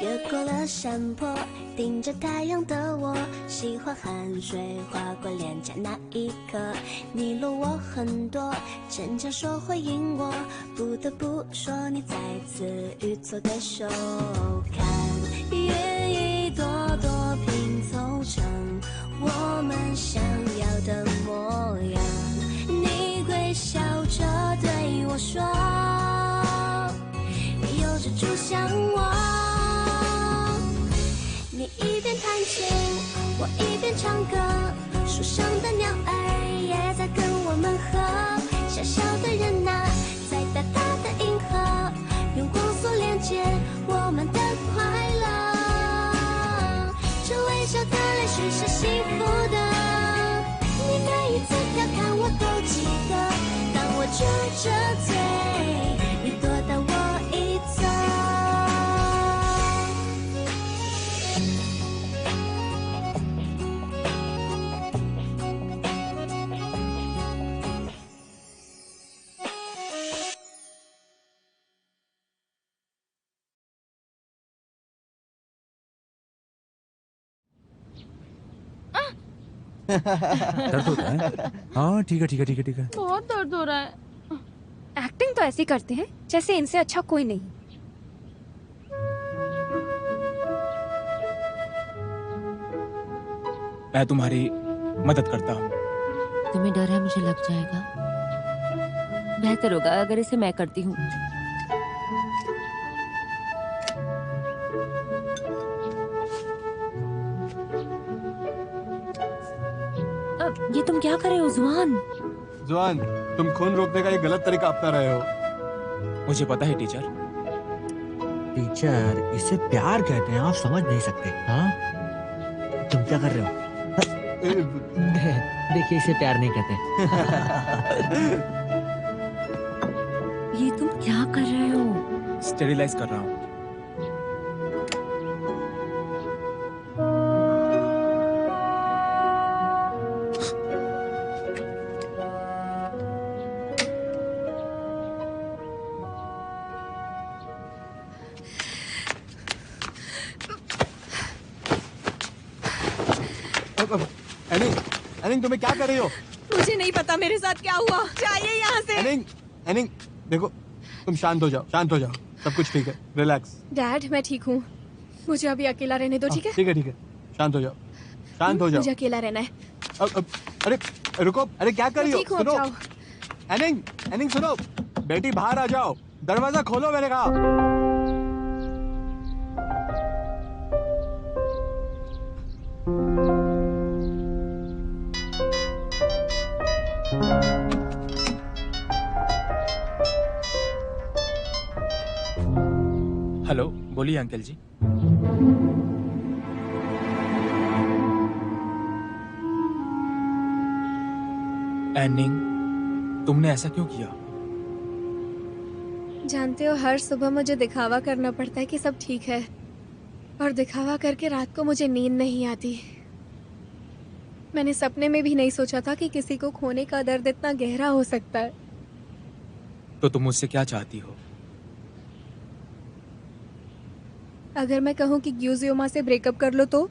越过了山坡，顶着太阳的我，喜欢汗水划过脸颊那一刻，你落我很多，逞强说回应我，不得不说你再次与错对手，看云一朵朵拼凑成我们想要的模样，你微笑着对我说，你有着主向我，你一边弹琴，我一边唱歌，树上的鸟儿也在跟我们和，小小的人啊，在大大的银河，用光速连接我们的快乐，这微笑的泪水是幸福的，你每一次调侃我都记得，当我撅着嘴，你躲到我一侧。दर्द होता है? हाँ ठीक है ठीक है ठीक है ठीक है। बहुत दर्द हो रहा है। एक्टिंग तो ऐसी करते हैं जैसे इनसे अच्छा कोई नहीं। मैं तुम्हारी मदद करता हूँ। तुम्हें डर है मुझे लग जाएगा? बेहतर होगा अगर इसे मैं करती हूँ। ये तुम क्या कर रहे हो जुआन? जुआन, तुम खून रोकने का ये गलत तरीका अपना रहे हो। मुझे पता है टीचर। टीचर, इसे प्यार कहते हैं, आप समझ नहीं सकते। हाँ, तुम क्या कर रहे हो? देखिए, इसे प्यार नहीं कहते। ये तुम क्या कर रहे हो? स्टेरिलाइज कर रहा हूँ। एनिंग, तुम्हें क्या कर रही हो? मुझे नहीं पता मेरे साथ क्या हुआ, जाइए यहाँ से। एनिंग, देखो, तुम शांत हो जाओ, शांत हो जाओ, सब कुछ ठीक है, रिलैक्स। डैड, मैं ठीक हूँ, मुझे अभी अकेला रहने दो, ठीक है? ठीक है ठीक है, शांत हो जाओ, शांत हो जाओ। मुझे अकेला रहना है। अरे रुको, अरे क्या कर रही हो? सुनो, जाओ। एनिंग सुनो, बेटी बाहर आ जाओ, दरवाजा खोलो, मैंने कहा। हेलो, बोलिए अंकल जी। एनिंग, तुमने ऐसा क्यों किया? जानते हो, हर सुबह मुझे दिखावा करना पड़ता है कि सब ठीक है, और दिखावा करके रात को मुझे नींद नहीं आती। मैंने सपने में भी नहीं सोचा था कि किसी को खोने का दर्द इतना गहरा हो सकता है। तो तुम मुझसे क्या चाहती हो? अगर मैं कहूँ कि ग्यूजियोमा से ब्रेकअप कर लो तो?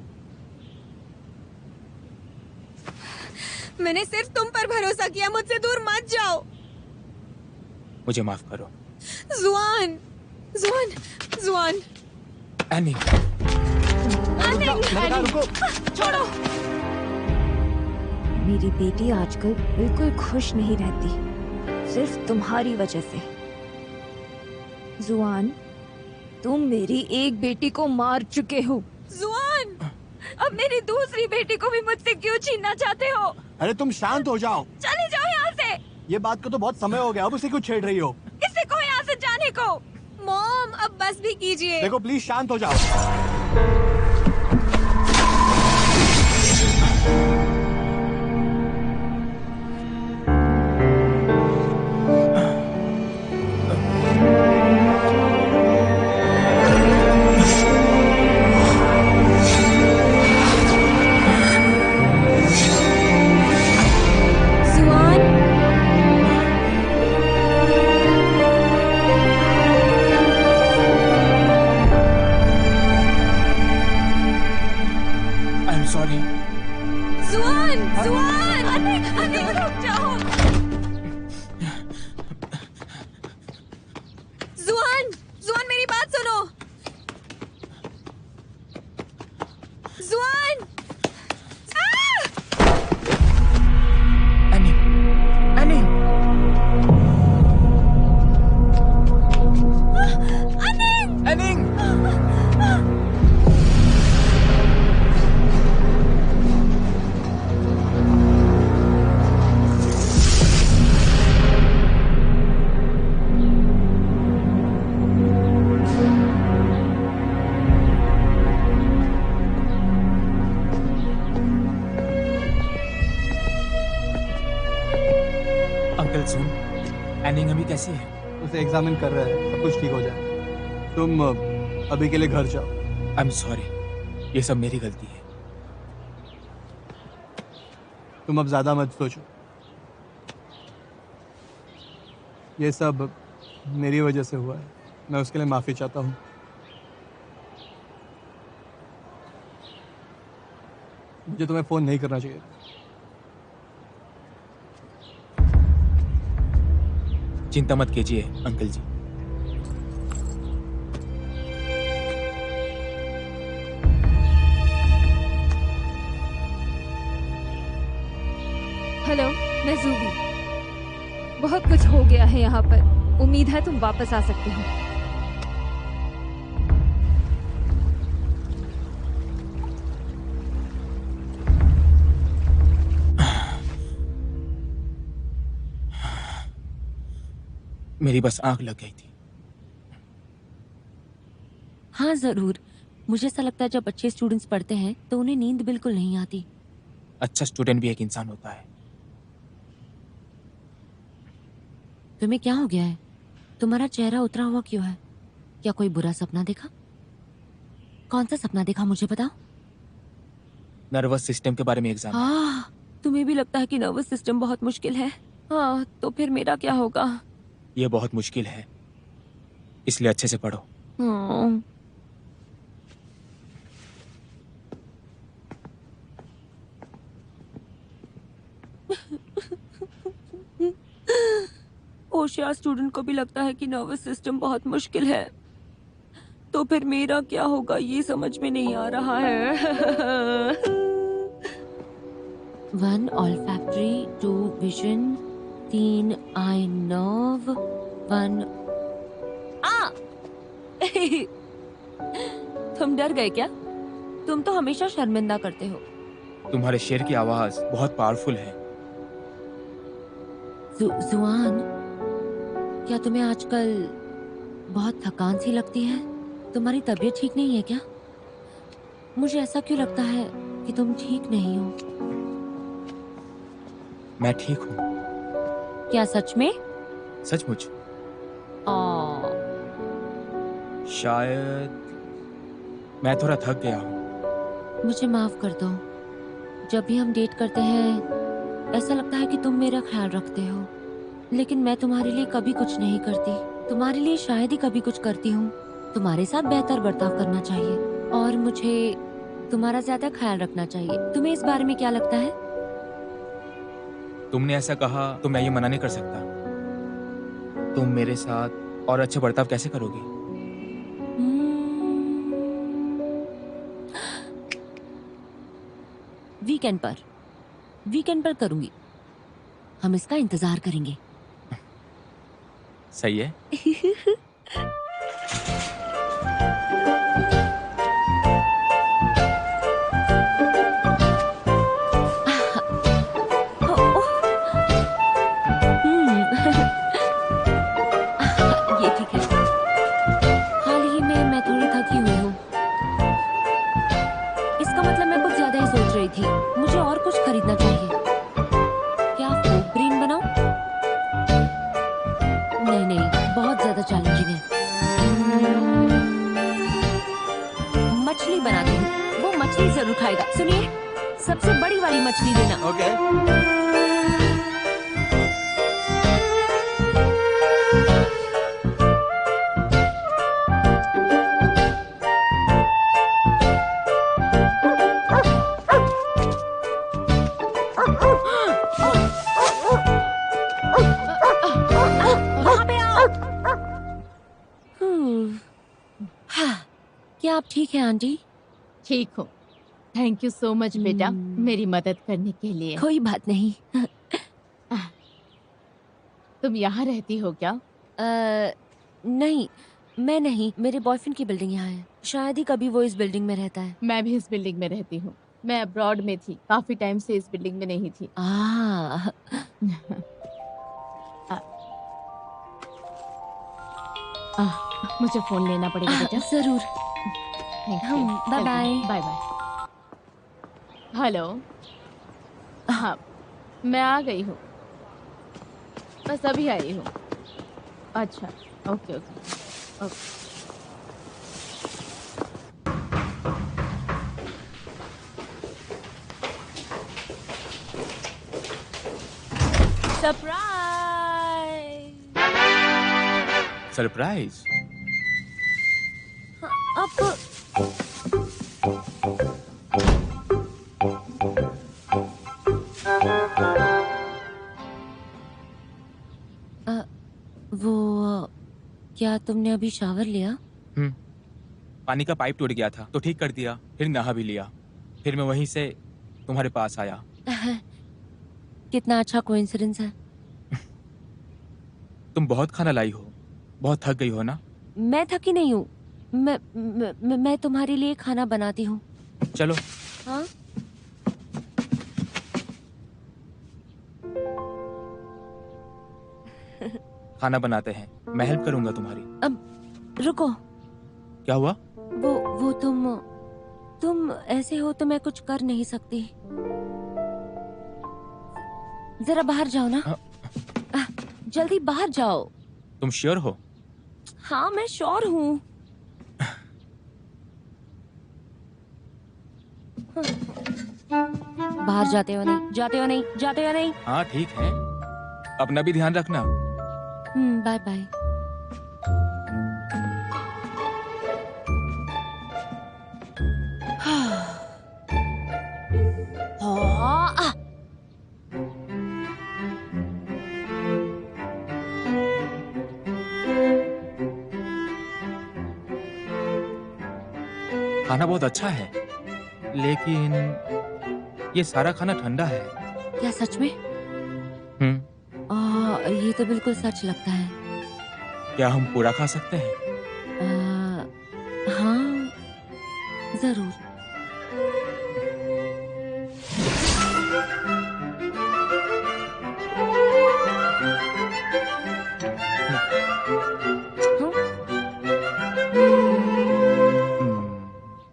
मैंने सिर्फ तुम पर भरोसा किया, मुझसे दूर मत जाओ। मुझे माफ करो। जुआन, जुआन, जुआन। एनिंग, छोड़ो। मेरी बेटी आजकल बिल्कुल खुश नहीं रहती, सिर्फ तुम्हारी वजह से। जुआन, तुम मेरी एक बेटी को मार चुके हो। जुआन, अब मेरी दूसरी बेटी को भी मुझसे क्यों छीनना चाहते हो? अरे तुम शांत हो जाओ। चले जाओ यहाँ से। ये बात को तो बहुत समय हो गया, अब उसे क्यों छेड़ रही हो? किसी को यहाँ से जाने को। मॉम, अब बस भी कीजिए। देखो प्लीज शांत हो जाओ। अंकल सुन, एनिंग अभी कैसी है? उसे एग्जामिन कर रहे हैं, सब कुछ ठीक हो जाए। तुम अभी के लिए घर जाओ। आई एम सॉरी, ये सब मेरी गलती है। तुम अब ज्यादा मत सोचो, ये सब मेरी वजह से हुआ है, मैं उसके लिए माफी चाहता हूँ। मुझे तुम्हें फोन नहीं करना चाहिए। चिंता मत कीजिए अंकल जी। हेलो, मैं जूबी। बहुत कुछ हो गया है यहाँ पर। उम्मीद है तुम वापस आ सकते हो। मेरी बस आंख लग गई थी। हाँ जरूर, मुझे ऐसा लगता है जब अच्छे स्टूडेंट्स पढ़ते हैं तो उन्हें नींद बिल्कुल नहीं आती। अच्छा स्टूडेंट भी एक इंसान होता है। तुम्हें क्या हो गया है? तुम्हारा चेहरा उतरा हुआ क्यों है? क्या कोई बुरा सपना देखा? कौन सा सपना देखा मुझे बताओ। नर्वस सिस्टम के बारे में एग्जाम। हाँ, तुम्हें भी लगता है कि नर्वस सिस्टम बहुत मुश्किल है? हाँ, तो फिर मेरा क्या होगा? ये बहुत मुश्किल है, इसलिए अच्छे से पढ़ो। हाँ। होशियार स्टूडेंट को भी लगता है कि नर्वस सिस्टम बहुत मुश्किल है, तो फिर मेरा क्या होगा ये समझ में नहीं आ रहा है। 1 olfactory, 2 vision, 3 eye nerve, 1 तुम डर गए क्या? तुम तो हमेशा शर्मिंदा करते हो। तुम्हारे शेर की आवाज बहुत पावरफुल है। जुआन, क्या तुम्हें आजकल बहुत थकान सी लगती है? तुम्हारी तबीयत ठीक नहीं है क्या? मुझे ऐसा क्यों लगता है कि तुम ठीक नहीं हो? मैं ठीक हूँ। क्या सच में? सचमुच। शायद मैं थोड़ा थक गया हूँ। मुझे माफ कर दो। जब भी हम डेट करते हैं ऐसा लगता है कि तुम मेरा ख्याल रखते हो, लेकिन मैं तुम्हारे लिए कभी कुछ नहीं करती। तुम्हारे लिए शायद ही कभी कुछ करती हूँ। तुम्हारे साथ बेहतर बर्ताव करना चाहिए और मुझे तुम्हारा ज्यादा ख्याल रखना चाहिए। तुम्हें इस बारे में क्या लगता है? तुमने ऐसा कहा तो मैं ये मना नहीं कर सकता। तुम मेरे साथ और अच्छा बर्ताव कैसे करोगी? वीकेंड पर करूंगी। हम इसका इंतजार करेंगे। सही है। ये ठीक है। हाल ही में मैं थोड़ी थकी हुई हूँ। इसका मतलब मैं कुछ ज्यादा ही सोच रही थी। मुझे और कुछ खरीदना चाहिए। क्या फ्रूट ग्रीन बनाऊं? नहीं नहीं, बहुत ज्यादा चैलेंजिंग है। मछली बनाती हूँ। वो मछली जरूर खाएगा। सुनिए, सबसे बड़ी वाली मछली देना। ओके। क्या आप ठीक हैं आंटी? ठीक हूँ। थैंक यू सो मच बेटा, मेरी मदद करने के लिए। कोई बात नहीं। तुम यहाँ रहती हो क्या? नहीं, मैं नहीं, मेरे बॉयफ्रेंड की बिल्डिंग यहाँ है। शायद ही कभी वो इस बिल्डिंग में रहता है। मैं भी इस बिल्डिंग में रहती हूँ। मैं अब्रॉड में थी, काफी टाइम से इस बिल्डिंग में नहीं थी। मुझे फोन लेना पड़ेगा बेटा। जरूर। Thank you. Bye bye. Bye bye. Hello. हाँ, मैं आ गई हूँ, बस अभी आई हूँ। अच्छा, okay okay okay. Surprise. Surprise? अब वो क्या तुमने अभी शावर लिया? पानी का पाइप टूट गया था तो ठीक कर दिया, फिर नहा भी लिया, फिर मैं वहीं से तुम्हारे पास आया। कितना अच्छा कोइंसिडेंस है। तुम बहुत खाना लाई हो, बहुत थक गई हो ना? मैं थकी नहीं हूँ। मैं तुम्हारे लिए खाना बनाती हूँ। चलो। हाँ? खाना बनाते हैं, मैं हेल्प करूंगा तुम्हारी। अब रुको। क्या हुआ? वो तुम ऐसे हो तो मैं कुछ कर नहीं सकती। जरा बाहर जाओ ना। जल्दी बाहर जाओ। तुम श्योर हो? हाँ, मैं श्योर हूँ। बाहर जाते हो नहीं, जाते हो नहीं, जाते हो नहीं। हाँ ठीक है, अपना भी ध्यान रखना। Bye bye. खाना बहुत अच्छा है, लेकिन ये सारा खाना ठंडा है। क्या सच में? ये तो बिल्कुल सच लगता है। क्या हम पूरा खा सकते हैं? हाँ, जरूर।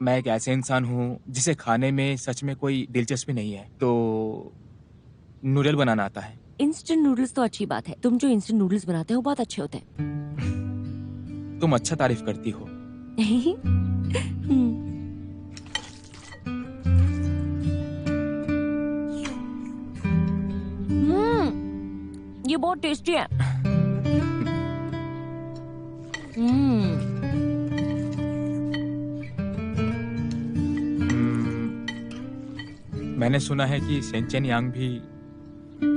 मैं एक ऐसे इंसान हूँ जिसे खाने में सच में कोई दिलचस्पी नहीं है, तो नूडल बनाना आता है। इंस्टेंट नूडल्स तो अच्छी बात है। तुम जो इंस्टेंट नूडल्स बनाते हो बहुत अच्छे होते हैं। तुम अच्छा तारीफ करती हो। ये बहुत टेस्टी है। मैंने सुना है कि सेंचेन यांग भी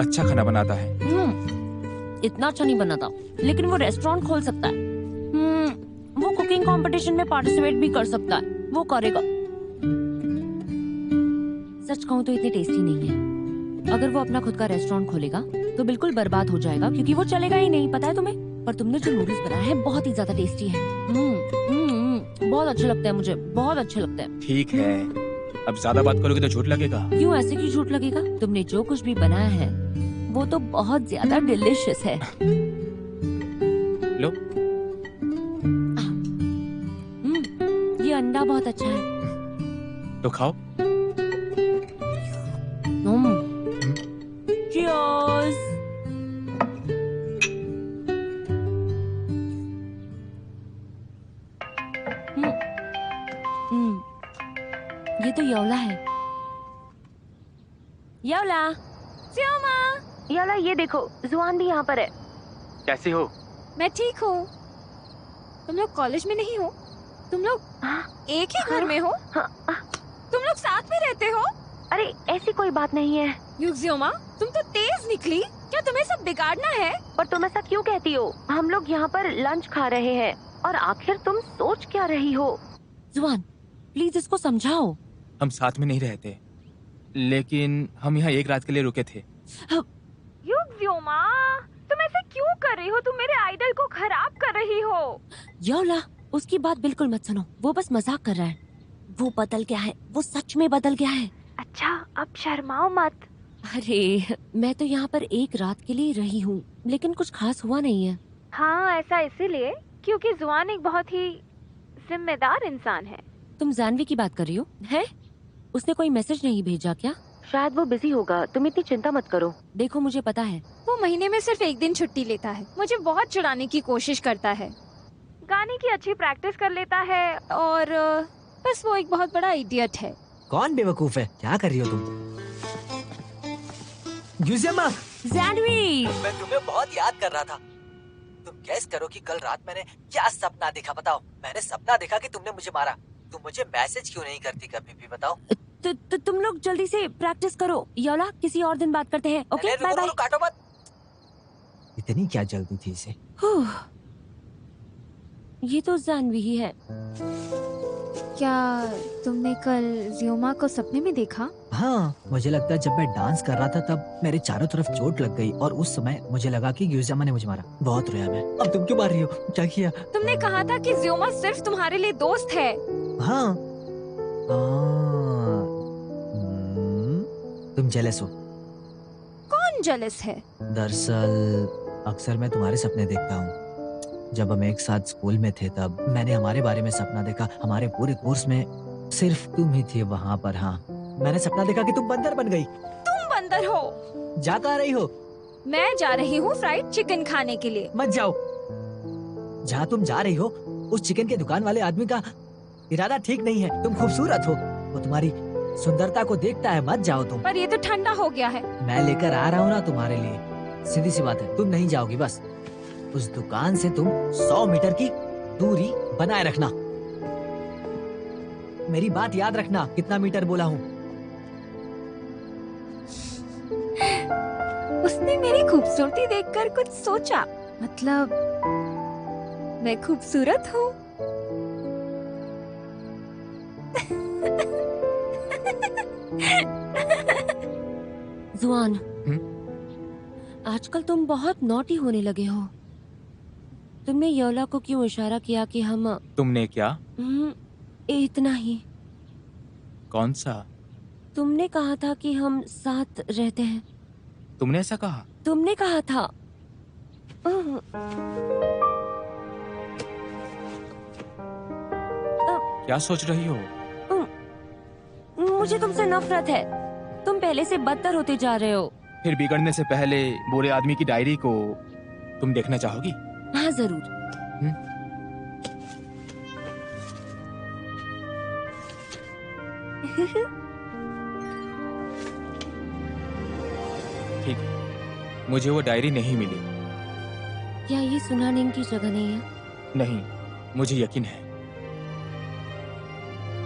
अच्छा खाना बनाता है। इतना अच्छा नहीं बनाता, लेकिन वो रेस्टोरेंट खोल सकता है। वो कुकिंग कंपटीशन में पार्टिसिपेट भी कर सकता है। वो करेगा। सच कहूँ तो इतनी टेस्टी नहीं है। अगर वो अपना खुद का रेस्टोरेंट खोलेगा तो बिल्कुल बर्बाद हो जाएगा, क्योंकि वो चलेगा ही नहीं। पता है तुम्हें? पर तुमने जो नूडल्स बनाया है बहुत ही ज्यादा टेस्टी है। बहुत अच्छे लगते हैं मुझे, बहुत अच्छे लगते हैं। ठीक है, अब ज्यादा बात करोगे तो झूठ लगेगा। क्यों? ऐसे क्यों झूठ लगेगा? तुमने जो कुछ भी बनाया है वो तो बहुत ज्यादा डिलिशियस है। लो। ये अंडा बहुत अच्छा है। तो खाओ। Cheers! ये तो योला है। योला, योला ये देखो, जुआन भी यहाँ पर है। कैसी हो? मैं ठीक हूँ। तुम लोग कॉलेज में नहीं हो? तुम लोग एक ही घर में हो? तुम लोग साथ में रहते हो? अरे ऐसी कोई बात नहीं है। युक्जियोमा, तुम तो तेज निकली। क्या तुम्हें सब बिगाड़ना है? पर तुम ऐसा क्यों कहती हो? हम लोग यहाँ पर लंच खा रहे हैं और आखिर तुम सोच क्या रही हो? जुआन, प्लीज इसको समझाओ। हम साथ में नहीं रहते, लेकिन हम यहाँ एक रात के लिए रुके थे। युक्जियोमा, तुम तुम ऐसे क्यों कर रही हो? तुम मेरे आइडल को खराब कर रही हो। योला, उसकी बात बिल्कुल मत सुनो, वो बस मजाक कर रहा है। वो बदल गया है, वो सच में बदल गया है। अच्छा, अब शर्माओ मत। अरे, मैं तो यहाँ पर एक रात के लिए रही हूँ, लेकिन कुछ खास हुआ नहीं है। हाँ, ऐसा इसीलिए क्योंकि जुआन एक बहुत ही जिम्मेदार इंसान है। तुम जानवी की बात कर रही हो? है? उसने कोई मैसेज नहीं भेजा क्या? शायद वो बिजी होगा, तुम इतनी चिंता मत करो। देखो, मुझे पता है वो महीने में सिर्फ एक दिन छुट्टी लेता है। मुझे बहुत चिढ़ाने की कोशिश करता है, गाने की अच्छी प्रैक्टिस कर लेता है और बस वो एक बहुत बड़ा इडियट है। कौन बेवकूफ है? क्या कर रही हो तुम? यूजियमा, जानवी! मैं तुम्हें बहुत याद कर रहा था। तुम गैस करो कि कल रात मैंने क्या सपना देखा, बताओ। मैंने सपना देखा कि तुमने मुझे मारा। तुम मुझे मैसेज क्यों नहीं करती कभी भी, बताओ। तुम लोग जल्दी से प्रैक्टिस करो। योला, किसी और दिन बात करते हैं। Okay, bye bye. काटो मत। इतनी क्या जल्दी थी इसे? ये तो जानवी ही है। क्या तुमने कल जियोमा को सपने में देखा? हाँ, मुझे लगता है जब मैं डांस कर रहा था तब मेरे चारों तरफ चोट लग गई और उस समय मुझे लगा कि यूजियमा ने मुझे मारा। बहुत रोया मैं। अब तुम क्यों मार रही हो? क्या किया? तुमने कहा था कि जियोमा सिर्फ तुम्हारे लिए दोस्त है। हाँ। तुम जेलस हो। कौन जेलस है? दरअसल अक्सर मैं तुम्हारे सपने देखता हूँ। जब हम एक साथ स्कूल में थे तब मैंने हमारे बारे में सपना देखा। हमारे पूरे कोर्स में सिर्फ तुम ही थी वहाँ पर। हाँ, मैंने सपना देखा कि तुम बंदर बन गई। तुम बंदर हो? जा कहाँ रही हो? मैं जा रही हूँ फ्राइड चिकन खाने के लिए। मत जाओ। जहाँ तुम जा रही हो उस चिकन के दुकान वाले आदमी का इरादा ठीक नहीं है। तुम खूबसूरत हो, वो तुम्हारी सुंदरता को देखता है। मत जाओ तुम। पर ये तो ठंडा हो गया है। मैं लेकर आ रहा हूँ ना तुम्हारे लिए। सीधी सी बात है, तुम नहीं जाओगी। बस उस दुकान से तुम 100 मीटर की दूरी बनाए रखना। मेरी बात याद रखना, कितना मीटर बोला हूँ। उसने मेरी खूबसूरती देखकर कुछ सोचा। मतलब मैं खूबसूरत हूँ। जुआन, आजकल तुम बहुत नॉटी होने लगे हो। तुमने योला को क्यों इशारा किया कि हम... तुमने क्या? इतना ही। कौन सा? तुमने कहा था कि हम साथ रहते हैं। तुमने ऐसा कहा? तुमने कहा था। क्या सोच रही हो? मुझे तुमसे नफरत है। तुम पहले से बदतर होते जा रहे हो। फिर बिगड़ने से पहले बुरे आदमी की डायरी को तुम देखना चाहोगी? हाँ, जरूर। ठीक, मुझे वो डायरी नहीं मिली। क्या ये सुनाने की जगह नहीं है? नहीं, मुझे यकीन है।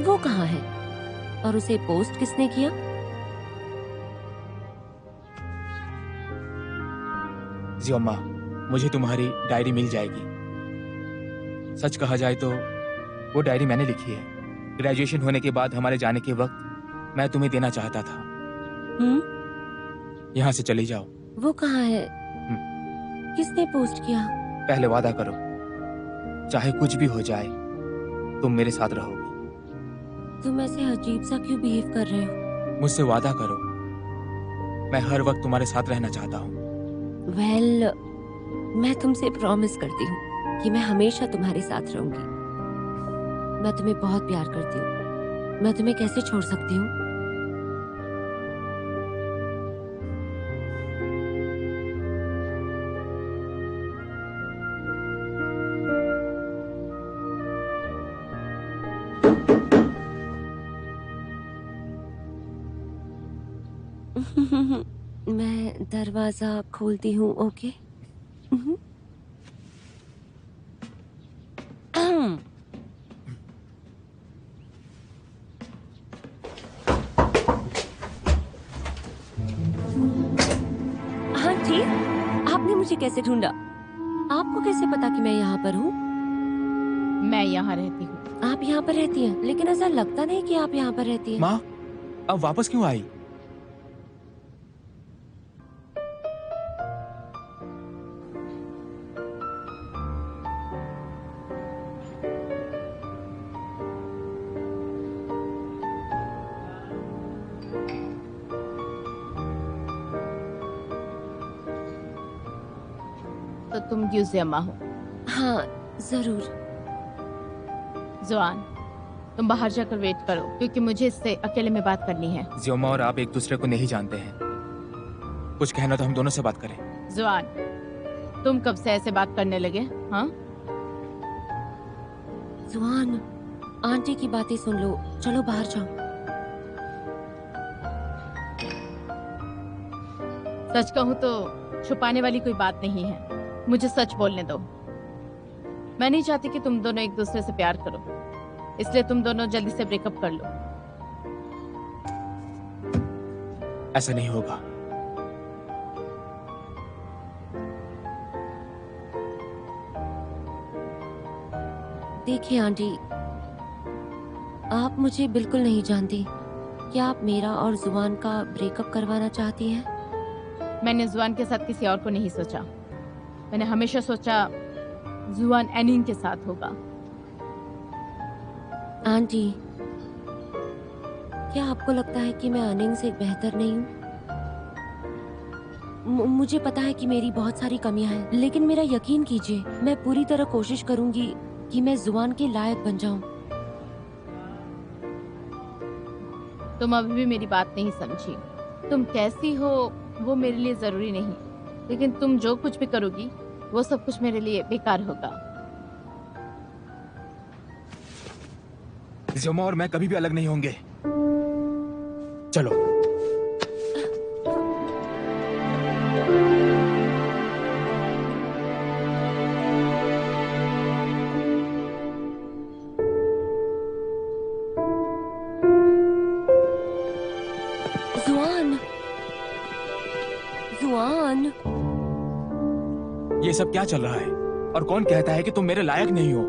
वो कहाँ है और उसे पोस्ट किसने किया? जियोमा, मुझे तुम्हारी डायरी मिल जाएगी। सच कहा जाए तो वो डायरी मैंने लिखी है। ग्रेजुएशन होने के बाद हमारे जाने के वक्त मैं तुम्हें देना चाहता था। यहाँ से चली जाओ। वो कहाँ है? किसने पोस्ट किया? पहले वादा करो, चाहे कुछ भी हो जाए तुम मेरे साथ रहोगी। तुम ऐसे अजीब सा क्यों बिहेव कर रहे हो? मुझसे वादा करो, मैं हर वक्त तुम्हारे साथ रहना चाहता हूँ। वेल, मैं तुमसे प्रॉमिस करती हूँ कि मैं हमेशा तुम्हारे साथ रहूंगी। मैं तुम्हें बहुत प्यार करती हूँ। मैं तुम्हें कैसे छोड़ सकती हूँ? मैं दरवाजा खोलती हूँ। ओके? हाँ जी, आपने मुझे कैसे ढूंढा? आपको कैसे पता कि मैं यहाँ पर हूँ? मैं यहाँ रहती हूँ। आप यहाँ पर रहती हैं, लेकिन ऐसा लगता नहीं कि आप यहाँ पर रहती हैं। माँ, अब वापस क्यों आई? तुम ग्यूजियम्मा हो। हाँ जरूर। जुआन, तुम बाहर जाकर वेट करो क्योंकि मुझे इससे अकेले में बात करनी है। जियोमा और आप एक दूसरे को नहीं जानते हैं, कुछ कहना तो हम दोनों से बात करें। जुआन, तुम कब से ऐसे बात करने लगे? हाँ जुआन, आंटी की बातें सुन लो, चलो बाहर जाओ। सच कहूँ तो छुपाने वाली कोई बात नहीं है, मुझे सच बोलने दो। मैं नहीं चाहती कि तुम दोनों एक दूसरे से प्यार करो, इसलिए तुम दोनों जल्दी से ब्रेकअप कर लो। ऐसा नहीं होगा। देखिए आंटी, आप मुझे बिल्कुल नहीं जानती। क्या आप मेरा और जुआन का ब्रेकअप करवाना चाहती हैं? मैंने जुआन के साथ किसी और को नहीं सोचा। मैंने हमेशा सोचा जुआन एनिंग के साथ होगा। आंटी, क्या आपको लगता है कि मैं अनिंग से बेहतर नहीं हूँ? मुझे पता है कि मेरी बहुत सारी कमियां हैं, लेकिन मेरा यकीन कीजिए, मैं पूरी तरह कोशिश करूंगी कि मैं जुआन के लायक बन जाऊं। तुम अभी भी मेरी बात नहीं समझी। तुम कैसी हो वो मेरे लिए जरूरी नहीं, लेकिन तुम जो कुछ भी करोगी वो सब कुछ मेरे लिए बेकार होगा। जियोमा और मैं कभी भी अलग नहीं होंगे। चलो। जुआन, जुआन, ये सब क्या चल रहा है? और कौन कहता है कि तुम मेरे लायक नहीं हो?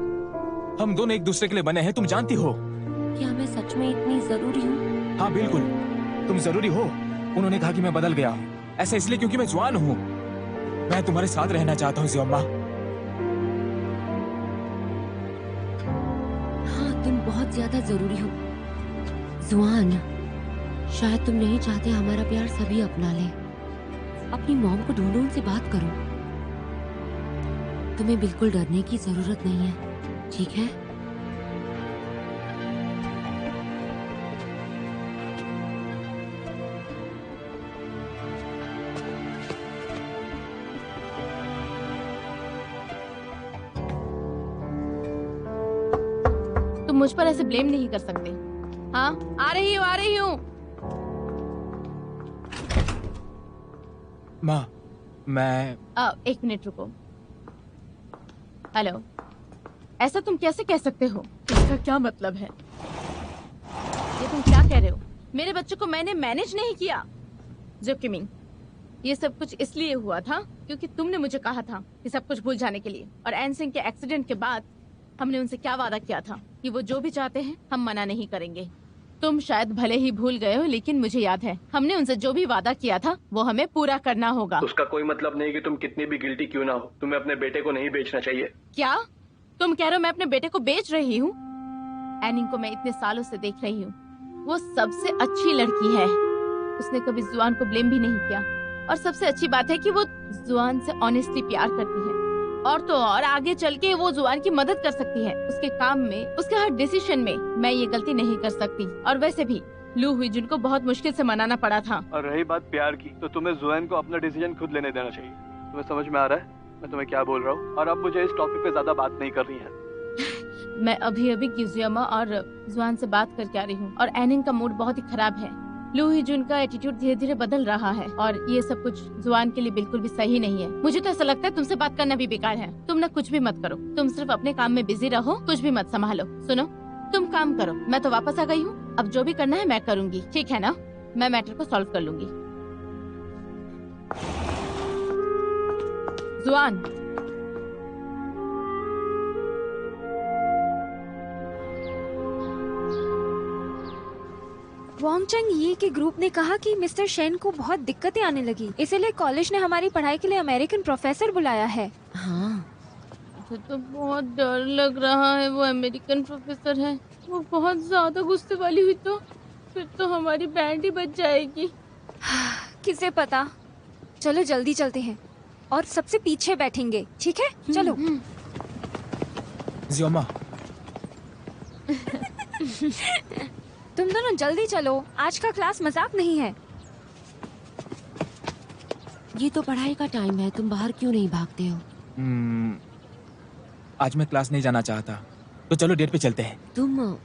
हम दोनों एक दूसरे के लिए बने हैं, तुम जानती हो। क्या मैं सच में इतनी जरूरी हूँ? हाँ बिल्कुल, तुम जरूरी हो। उन्होंने कहा कि मैं बदल गया हूँ, ऐसा इसलिए क्योंकि मैं जवान हूँ। मैं तुम्हारे साथ रहना चाहता हूँ जियोमा। हाँ, तुम बहुत ज्यादा जरूरी हो जुआन। शायद तुम नहीं चाहते हमारा प्यार सभी अपना ले। अपनी मॉम को ढूंढो, उनसे बात करो। तुम्हें बिल्कुल डरने की जरूरत नहीं है, ठीक है? तुम मुझ पर ऐसे ब्लेम नहीं कर सकते। हाँ, आ रही हूँ, आ रही हूँ। माँ, मैं एक मिनट रुको। हेलो, ऐसा तुम कैसे कह सकते हो? इसका क्या मतलब है? ये तुम क्या कह रहे हो? मेरे बच्चे को मैंने मैनेज नहीं किया। जो किमिंग, ये सब कुछ इसलिए हुआ था क्योंकि तुमने मुझे कहा था कि सब कुछ भूल जाने के लिए। और एन सिंह के एक्सीडेंट के बाद हमने उनसे क्या वादा किया था कि वो जो भी चाहते हैं हम मना नहीं करेंगे। तुम शायद भले ही भूल गए हो, लेकिन मुझे याद है हमने उनसे जो भी वादा किया था वो हमें पूरा करना होगा। उसका कोई मतलब नहीं कि तुम कितनी भी गिल्टी क्यों ना हो, तुम्हें अपने बेटे को नहीं बेचना चाहिए। क्या तुम कह रहे हो मैं अपने बेटे को बेच रही हूँ? एनिंग को मैं इतने सालों से देख रही हूँ, वो सबसे अच्छी लड़की है। उसने कभी जुआन को ब्लेम भी नहीं किया। और सबसे अच्छी बात है कि वो जुआन से ऑनेस्टली प्यार करती है। और तो और आगे चल के वो जुआन की मदद कर सकती है, उसके काम में, उसके हर डिसीजन में। मैं ये गलती नहीं कर सकती। और वैसे भी लू हुई जिनको बहुत मुश्किल से मनाना पड़ा था। और रही बात प्यार की, तो तुम्हें जुआन को अपना डिसीजन खुद लेने देना चाहिए। तुम्हें समझ में आ रहा है मैं तुम्हें क्या बोल रहा हूँ? और अब मुझे इस टॉपिक पे ज्यादा बात नहीं करनी है। मैं अभी अभी ग्यूजियम्मा और जुआन से बात करके आ रही हूँ और एनिंग का मूड बहुत ही खराब है। लू ही जुन का एटीट्यूड धीरे धीरे बदल रहा है और ये सब कुछ जुआन के लिए बिल्कुल भी सही नहीं है। मुझे तो ऐसा लगता है तुमसे बात करना भी बेकार है। तुम ना कुछ भी मत करो, तुम सिर्फ अपने काम में बिजी रहो, कुछ भी मत संभालो। सुनो, तुम काम करो, मैं तो वापस आ गई हूँ। अब जो भी करना है मैं करूँगी, ठीक है ना? मैं मैटर को सॉल्व कर लूंगी। जुआन, वोंगचंग ये के ग्रुप ने कहा कि मिस्टर शेन को बहुत दिक्कतें आने लगी, इसीलिए कॉलेज ने हमारी पढ़ाई के लिए अमेरिकन प्रोफेसर बुलाया है। हाँ, मुझे तो बहुत डर लग रहा है। वो अमेरिकन प्रोफेसर है, वो बहुत ज्यादा गुस्से वाली हुई तो फिर तो हमारी बैंड ही बच जाएगी। किसे पता। चलो जल्दी चलते हैं। और सबसे पीछे बैठेंगे, ठीक है? चलो। जियोमा, तुम दोनों जल्दी चलो, आज का क्लास मजाक नहीं है। ये तो पढ़ाई का टाइम है, तुम बाहर क्यों नहीं भागते हो? आज मैं क्लास नहीं जाना चाहता, तो चलो डेट पे चलते हैं। तुम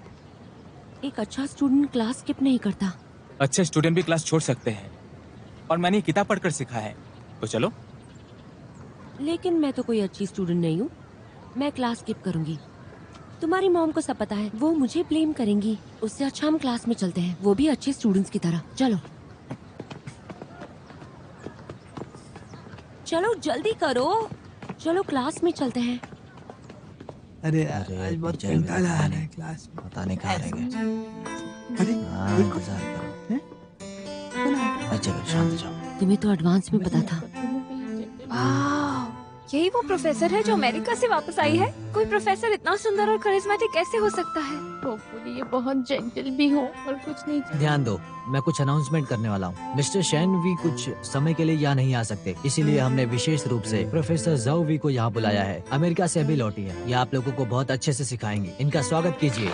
एक अच्छा स्टूडेंट क्लास स्किप नहीं करता। अच्छे स्टूडेंट भी क्लास छोड़ सकते हैं, और मैंने ये किताब पढ़कर सीखा है, तो चलो। लेकिन मैं तो कोई अच्छी स्टूडेंट नहीं हूँ, मैं क्लास स्किप करूंगी। तुम्हारी मॉम को सब पता है, वो मुझे ब्लेम करेंगी। उससे अच्छा हम क्लास में चलते हैं, वो भी अच्छे स्टूडेंट्स की तरह। चलो चलो जल्दी करो, चलो क्लास में चलते हैं। अरे यार आज बहुत कंटाला आ रहा है क्लास में। पता नहीं कहाँ रह गए। अरे हाँ, इंतजार करो। अच्छा शांत जाओ। तुम्हें तो एडवांस में पता था। यही वो प्रोफेसर है जो अमेरिका से वापस आई है। कोई प्रोफेसर इतना सुंदर और करिश्मेटिक कैसे हो सकता है? होपफुली ये बहुत जेंटल भी हो और कुछ नहीं। ध्यान दो, मैं कुछ अनाउंसमेंट करने वाला हूँ। मिस्टर शैन वी कुछ समय के लिए यहाँ नहीं आ सकते, इसीलिए हमने विशेष रूप से प्रोफेसर जाओ वी को यहाँ बुलाया है। अमेरिका से अभी लौटी है, ये आप लोगों को बहुत अच्छे से सिखाएंगे। इनका स्वागत कीजिए।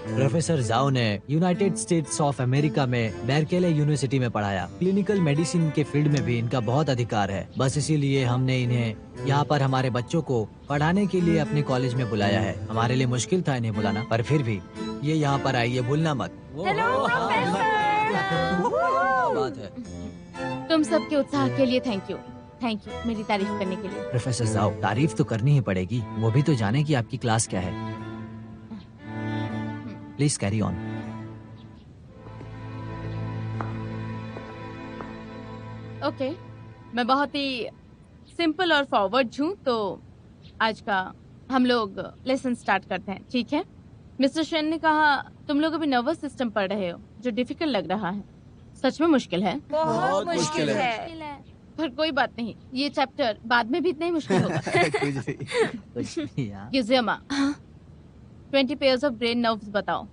प्रोफेसर जाओ ने यूनाइटेड स्टेट्स ऑफ अमेरिका में बेरकेले यूनिवर्सिटी में पढ़ाया। क्लिनिकल मेडिसिन के फील्ड में भी इनका बहुत अधिकार है। बस इसीलिए हमने इन्हें यहाँ पर हमारे बच्चों को पढ़ाने के लिए अपने कॉलेज में बुलाया है। हमारे लिए मुश्किल था इन्हें बुलाना, पर फिर भी ये यहाँ पर आइए, भूलना मत। हेलो बात है। तुम सबके उत्साह के लिए थैंक यू मेरी तारीफ करने के लिए। प्रोफेसर जाओ, तारीफ तो करनी ही पड़ेगी, वो भी तो जाने कि आपकी क्लास क्या है। Please carry on. ओके, मैं बहुत ही सिंपल और फॉरवर्ड हूँ, तो आज का हम लोग लेसन स्टार्ट करते हैं, ठीक है? मिस्टर शेन ने कहा तुम लोग अभी नर्वस सिस्टम पढ़ रहे हो, जो डिफिकल्ट लग रहा है। सच में मुश्किल है, बहुत मुश्किल है। पर कोई बात नहीं, ये चैप्टर बाद में भी इतना ही मुश्किल होगा। गिज़ियमा, 20 पेयर्स ऑफ ब्रेन नर्व्स बताओ।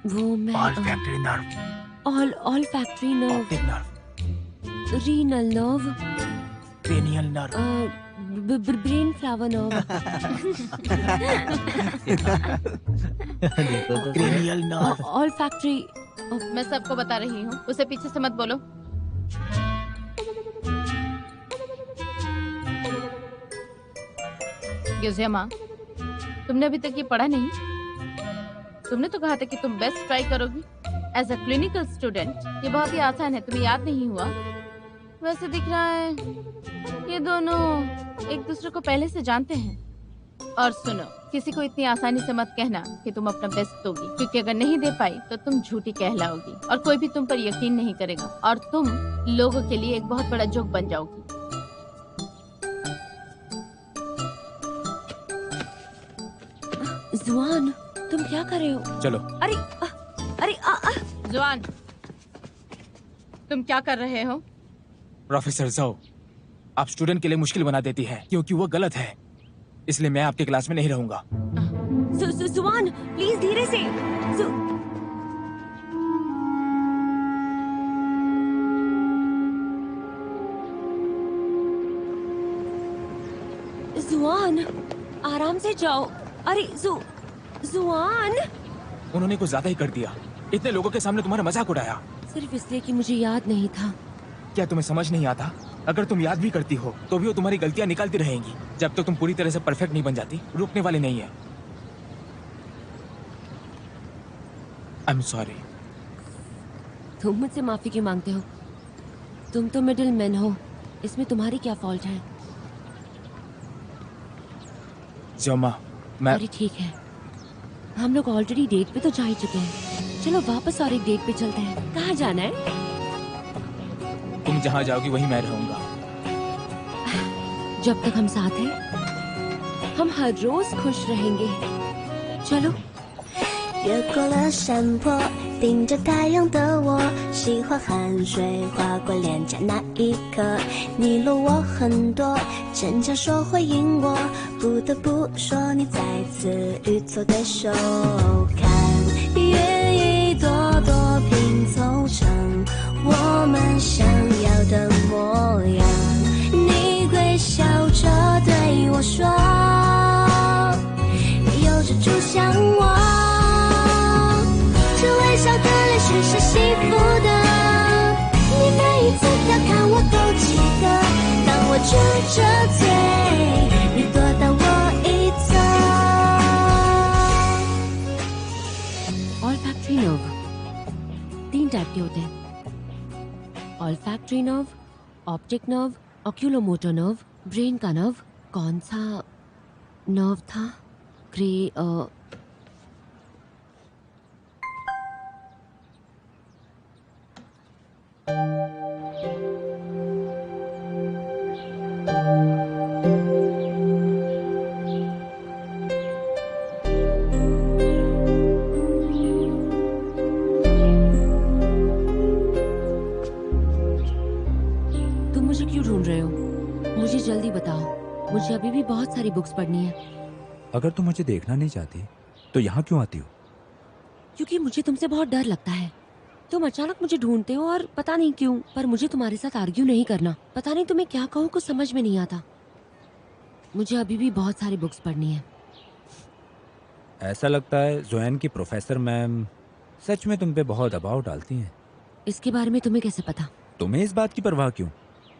वो मैं all factory nerve, all factory nerve, optic nerve, renal nerve, cranial nerve, brain flower nerve, cranial nerve, all factory. मैं सबको बता रही हूँ, उसे पीछे से मत बोलो। गिज़ियमा, तुमने अभी तक ये पढ़ा नहीं? तुमने तो कहा था कि तुम बेस्ट ट्राई करोगी। एज अ क्लिनिकल स्टूडेंट ये बहुत ही आसान है, तुम्हें याद नहीं हुआ? वैसे दिख रहा है ये दोनों एक दूसरे को पहले से जानते हैं। और सुनो, किसी को इतनी आसानी से मत कहना कि तुम अपना बेस्ट दोगी, क्योंकि अगर नहीं दे पाई तो तुम झूठी कहलाओगी और कोई भी तुम पर यकीन नहीं करेगा और तुम लोगों के लिए एक बहुत बड़ा जोक बन जाओगी। जुआन, तुम क्या कर रहे हो? चलो। अरे जुआन, तुम क्या कर रहे हो? प्रोफेसर जाओ, आप स्टूडेंट के लिए मुश्किल बना देती है, क्योंकि वो गलत है, इसलिए मैं आपके क्लास में नहीं रहूंगा। जुआन, प्लीज धीरे से। जुआन, आराम से जाओ। अरे जुआन, उन्होंने कुछ ज्यादा ही कर दिया, इतने लोगों के सामने तुम्हारा मजाक उड़ाया, सिर्फ इसलिए कि मुझे याद नहीं था। क्या तुम्हें समझ नहीं आता? अगर तुम याद भी करती हो तो भी वो तुम्हारी गलतियां निकालती रहेंगी जब तक तुम पूरी तरह से परफेक्ट नहीं बन जाती। रुकने वाली नहीं है। I am sorry. तुम मुझसे माफी क्यों मांगते हो? तुम तो मिडिल मैन हो, इसमें तुम्हारी क्या फॉल्ट है? जोमा, मैं अरे ठीक है, हम लोग ऑलरेडी डेट पे तो जा ही चुके हैं। चलो वापस और एक डेट पे चलते हैं। कहाँ जाना है? तुम जहाँ जाओगी वहीं मैं रहूंगा। जब तक हम साथ हैं, हम हर रोज खुश रहेंगे। चलो।越过了山坡，顶着太阳的我，喜欢汗水划过脸颊那一刻，你落我很多，逞强说会赢我，不得不说你再次遇错对手。看云一朵朵拼凑成我们想要的模样，你微笑着对我说，有着主向我，这微笑的脸许是幸福的，你每一次调侃我都记得，当我撅着嘴，你躲到我一侧。 olfactory nerve तीन टाइप के होते हैं। olfactory nerve, optic nerve, oculomotor nerve, brain का नर्व। कौन सा नर्व था? तुम मुझे क्यों ढूंढ रहे हो? मुझे जल्दी बताओ, मुझे अभी भी बहुत सारी बुक्स पढ़नी है। अगर तुम मुझे देखना नहीं चाहती तो यहाँ क्यों आती हो? क्योंकि मुझे तुमसे बहुत डर लगता है। तुम अचानक मुझे ढूंढते हो और पता नहीं क्यों, पर मुझे तुम्हारे साथ आर्ग्यू नहीं करना। पता नहीं तुम्हें क्या कहूँ, कुछ समझ में नहीं आता। मुझे अभी भी बहुत सारी बुक्स पढ़नी है। ऐसा लगता है जोएन की प्रोफेसर मैम सच में तुम पे बहुत दबाव डालती हैं। इसके बारे में तुम्हें कैसे पता? तुम्हें इस बात की परवाह क्यों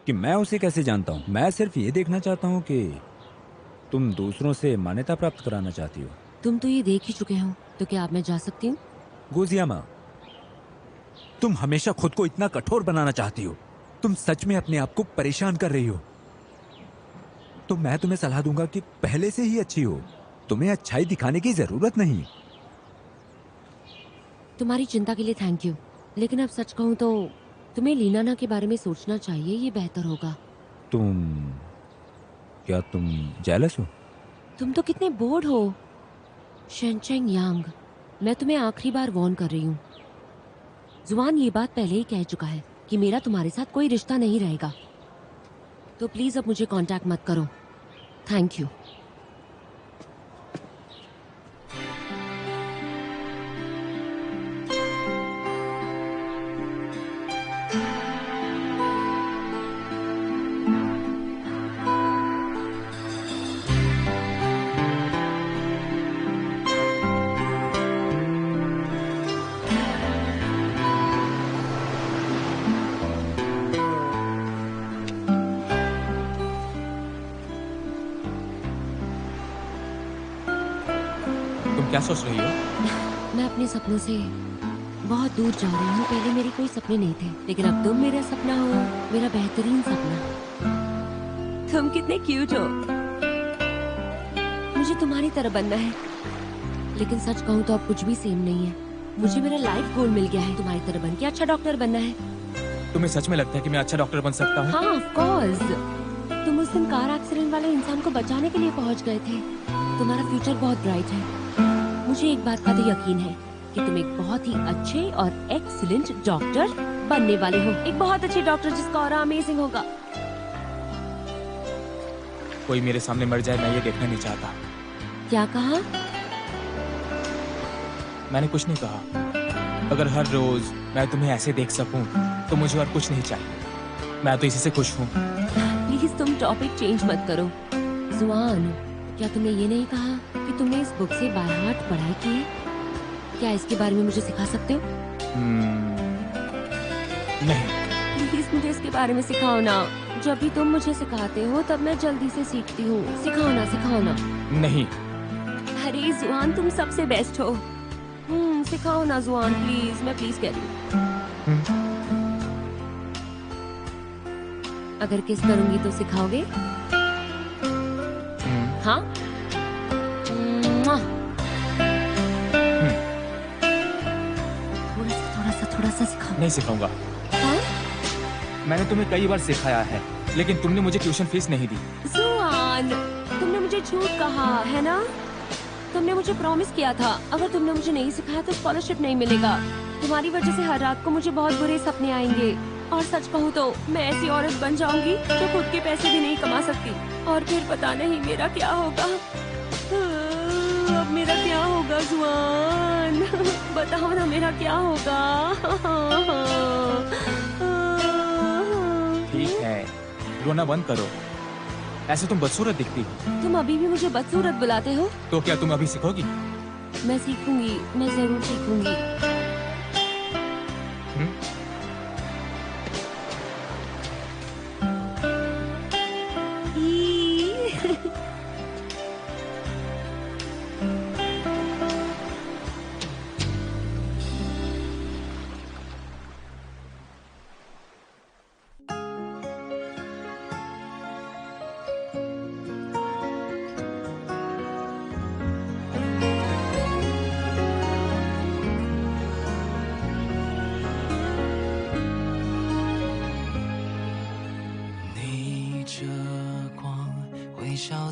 कि मैं उसे कैसे जानता हूँ? मैं सिर्फ ये देखना चाहता हूँ कि तुम दूसरों से मान्यता प्राप्त कराना चाहती हो। तुम तो ये देख ही चुके हो, तो क्या अब मैं जा सकती हूँ? गुजियामा, तुम हमेशा खुद को इतना कठोर बनाना चाहती हो। तुम सच में अपने आप को परेशान कर रही हो। तो मैं तुम्हें सलाह दूंगा कि पहले से ही अच्छी हो। तुम्हें अच्छाई दिखाने की जरूरत नहीं। तुम्हारी चिंता के लिए थैंक यू, लेकिन अब सच कहूँ तो तुम्हें लीनाना के बारे में सोचना चाहिए, ये बेहतर होगा। क्या तुम जेलस हो? तुम तो कितने बोर्ड हो। शेनचेंग यांग, मैं तुम्हें आखिरी बार वॉर्न कर रही हूँ। जुआन ये बात पहले ही कह चुका है कि मेरा तुम्हारे साथ कोई रिश्ता नहीं रहेगा, तो प्लीज अब मुझे कांटेक्ट मत करो। Thank you. क्या सोच रही हो? मैं अपने सपनों से बहुत दूर जा रही हूँ। पहले मेरे कोई सपने नहीं थे, लेकिन अब तुम मेरा सपना हो, मेरा बेहतरीन सपना। तुम कितने क्यूट हो। मुझे तुम्हारी तरह बनना है, लेकिन सच कहूँ तो अब कुछ भी सेम नहीं है। मुझे मेरा लाइफ गोल मिल गया है, तुम्हारी तरह बन के अच्छा डॉक्टर बनना है। तुम्हें सच में लगता है कि मैं अच्छा डॉक्टर बन सकता हूँ? हाँ, ऑफ कोर्स। तुम उस दिन कार एक्सीडेंट वाले इंसान को बचाने के लिए पहुँच गए थे। तुम्हारा फ्यूचर बहुत ब्राइट है। मुझे एक बात का तो यकीन है कि तुम एक बहुत ही अच्छे और एक्सीलेंट डॉक्टर बनने वाले हो। एक बहुत अच्छे डॉक्टर जिसका ऑरा अमेजिंग होगा। कोई मेरे सामने मर जाए, मैं ये देखना नहीं चाहता। क्या कहा? मैंने कुछ नहीं कहा। अगर हर रोज मैं तुम्हें ऐसे देख सकूं, तो मुझे और कुछ नहीं चाहिए। मैं तो इसी से खुश हूँ। प्लीज तुम टॉपिक चेंज मत करो। जुआन, क्या तुमने ये नहीं कहा कि तुमने इस बुक से बाय हार्ट पढ़ाई की है? क्या इसके बारे में मुझे सिखा सकते हो? नहीं। प्लीज मुझे इसके बारे में सिखाओ ना। जब भी तुम मुझे सिखाते हो तब मैं जल्दी से सीखती हूँ। सिखाओ ना, सिखाओ ना। नहीं। अरे जुआन, तुम सबसे बेस्ट हो। सिखाओ ना जुआन, प्लीज। मैं प्लीज कह रही हूँ। अगर किस करूंगी तो सिखाओगे? हाँ? थोड़ा सा सिखाओ। नहीं सिखाऊंगा। हाँ? मैंने तुम्हें कई बार सिखाया है, लेकिन तुमने मुझे ट्यूशन फीस नहीं दी। जुआन, तुमने मुझे झूठ कहा है ना? तुमने मुझे प्रॉमिस किया था, अगर तुमने मुझे नहीं सिखाया तो स्कॉलरशिप नहीं मिलेगा। तुम्हारी वजह से हर रात को मुझे बहुत बुरे सपने आएंगे। और सच कहूँ तो मैं ऐसी औरत बन जाऊंगी जो खुद के पैसे भी नहीं कमा सकती। और फिर पता नहीं मेरा क्या होगा। अब मेरा क्या होगा जुआन? बताओ ना मेरा क्या होगा? ठीक है, रोना बंद करो। ऐसे तुम बदसूरत दिखती हो। तुम अभी भी मुझे बदसूरत बुलाते हो? तो क्या तुम अभी सीखोगी? मैं सीखूंगी, मैं जरूर सीखूंगी।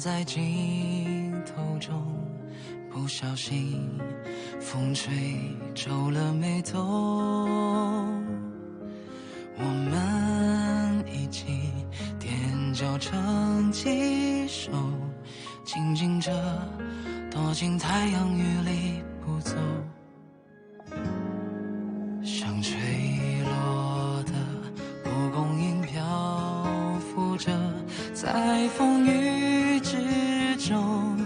在镜头中，不小心风吹皱了眉头。我们一起踮脚成几首，静静着躲进太阳雨里不走。像坠落的蒲公英漂浮着，在风雨之中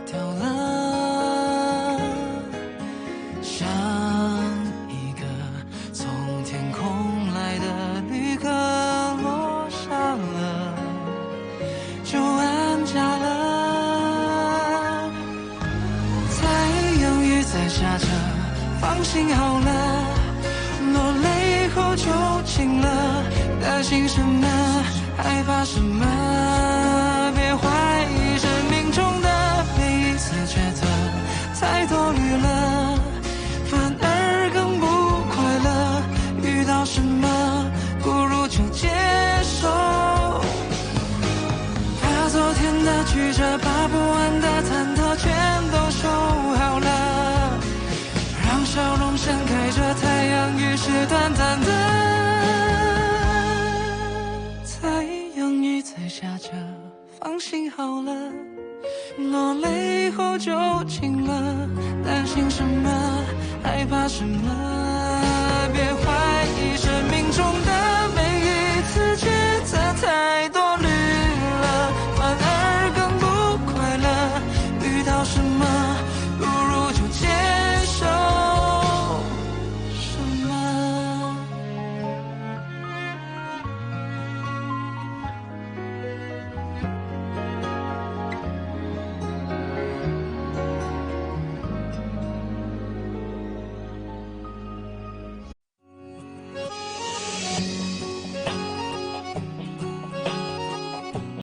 掉了，像一个从天空来的旅客落下了，就安家了。太阳雨在下着，放心好了，落泪后就晴了，担心什么？害怕什么？别怀疑生命中的每一次抉择，太多虑了，反而更不快乐。遇到什么，不如就接受。把昨天的曲折，把不完的忐忑，全都收好了，让笑容盛开着。太阳雨是短暂的。在下着，放心好了，落泪后就晴了，担心什么？害怕什么？